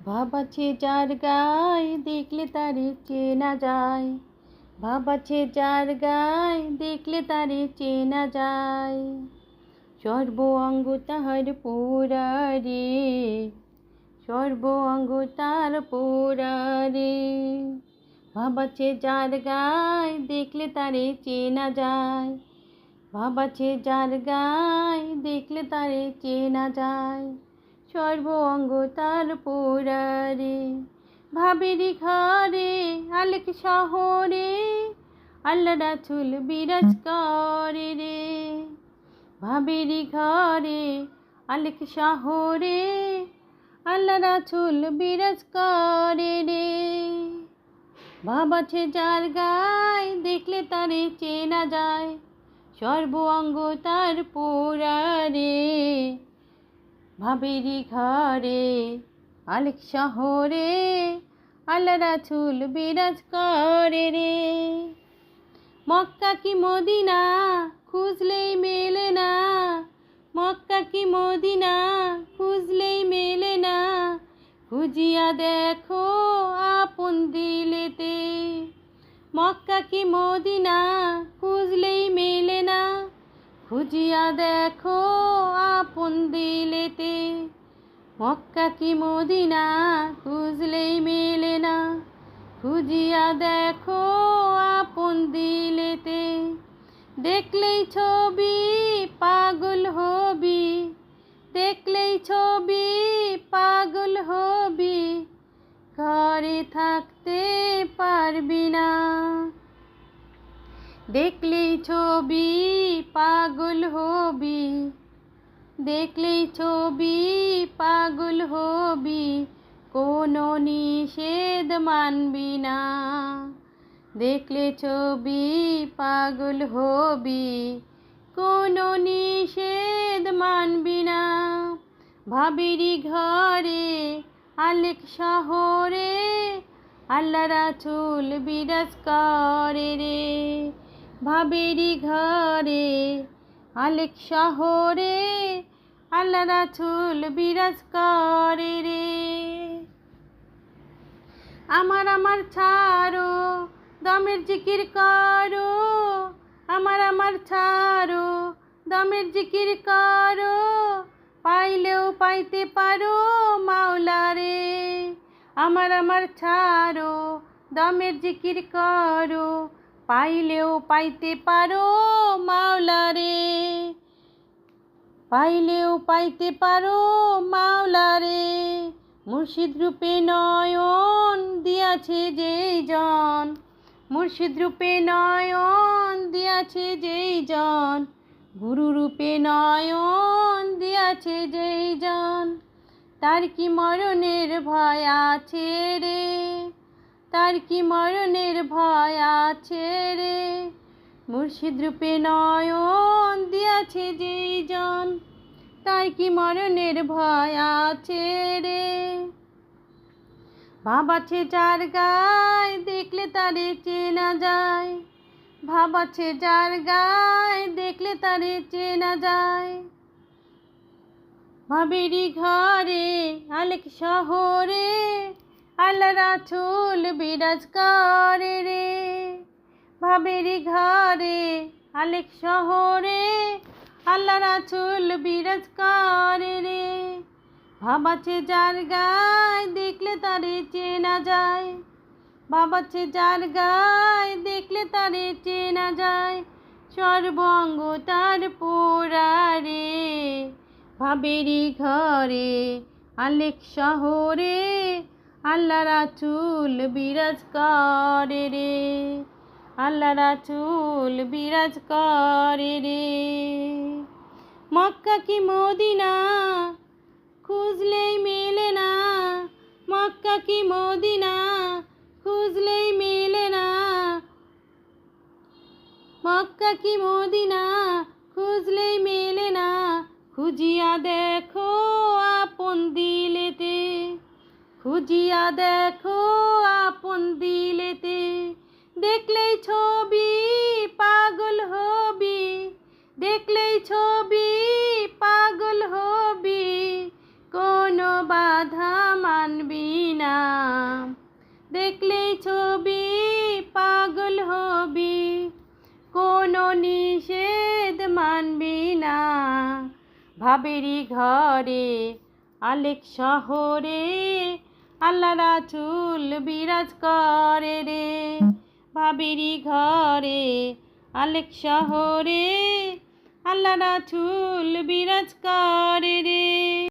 ভাব আছে যার গায় দেখলে তারে চেনা যায়। ভাব আছে যার গায় দেখলে তারে চেনা যায়। সর্ব অঙ্গ তাহার পোড়া রে, সর্ব অঙ্গ তার পোড়া রে। ভাব আছে যার গায় দেখলে তারে চেনা যায়। ভাব আছে যার গায় দেখলে তারে চেনা যায়। সর্ব অঙ্গ তার পোড়া রে। ভাবেরই ঘরে আলেক শহরে আল্লাহ রাসূল বিরাজ করে রে। ভাবেরই ঘরে আলেক শহরে আল্লাহ রাসূল বিরাজ করে রে। ভাব আছে যার গায় দেখলে তারে চেনা যায়। সর্ব অঙ্গ তার পোড়া রে। ভাবেরই ঘরে আলেক শহরে আল্লাহ রাসূল বিরাজ করে রে। মক্কা কি মদিনা খুঁজলেই মেলে না, মক্কা কি মদিনা খুঁজলেই মেলে না। খুঁজিয়া দেখো আপন দিলেতে। মক্কা কি মদিনা খুঁজলেই মেলে না। খুঁজিয়া দেখো আপন দিলেতে। মক্কা কি মদিনা খুঁজলেই মেলে না। খুঁজিয়া দেখো আপন দিলেতে। দেখলেই ছবি পাগল হবি, দেখলেই ছবি পাগল হবি। ঘরে থাকতে পারবি না। দেখলেই ছবি পাগল হবি, দেখলেই ছবি পাগল হবি। কোনো নিষেধ মানবি না। দেখলে ছবি পাগল হবি, কোনো নিষেধ মানবি না। ভাবেরই ঘরে আলেক শহরে আল্লাহ রাসূল বিরাজ করে রে। ভাবেরই ঘরে আলেক শহরে আল্লাহ রাসূল বিরাজ করে রে। আমার আমার ছাড়ো দমের জিকির করো, আমার আমার ছাড়ো দমের জিকির করো। পাইলেও পাইতে পারো মাওলা রে। আমার আমার ছাড়ো দমের জিকির করো। পাইলেও পাইতে পারো মাওলা রে। পাইলেও পাইতে পারো মাওলা রে। মুর্শিদ রূপে নয়ন দিয়াছে যেই জন, মুর্শিদ রূপে নয়ন দিয়াছে যেই জন। গুরু রূপে নয়ন দিয়াছে যেই জন। তার কি মরণের ভয় আছে রে, তার কি মরণের ভয় আছে রে। মুর্শিদ রূপে নয়ন দিয়াছে যেই জন। তার কি মরণের ভয় আছে রে। ভাব আছে যার গায় দেখলে তারে চেনা যায়। ভাব আছে যার গায় দেখলে তারে চেনা যায়। ভাবেরই ঘরে আলেক শহরে আল্লাহ রাসূল বিরাজ করে রে। ভাবেরই ঘরে আলেক শহরে আল্লাহ রাসূল বিরাজ করে রে। ভাব আছে যার গায় দেখলে তারে চেনা যায়। ভাব আছে যার গায় দেখলে তারে চেনা যায়। সর্ব অঙ্গ তার পোড়া রে। ভাবেরই ঘরে আলেক শহরে আল্লাহ রাসূল বিরাজ করে রে। আল্লাহ রাসূল বিরাজ করে রে। মক্কা কি মদিনা খুঁজলেই মেলে না, মক্কা কি মদিনা খুঁজলেই মেলে না। মক্কা কি মদিনা খুঁজলেই মেলে না। খুঁজিয়া দেখো আপন দিলেতে। খুঁজিয়া দেখো আপন দিলেতে। দেখলেই ছবি পাগল হবি, দেখলেই ছবি পাগল হবি। কোনো বাধা মানবি না, দেখলেই ছবি পাগল হবি, কোনো নিষেধ মানবি না। ভাবেরই ঘরে আলেক শহরে আল্লাহ রাসূল বিরাজ করে রে। ভাবেরই ঘরে আলেক শহরে আল্লাহ রাসূল বিরাজ করে রে।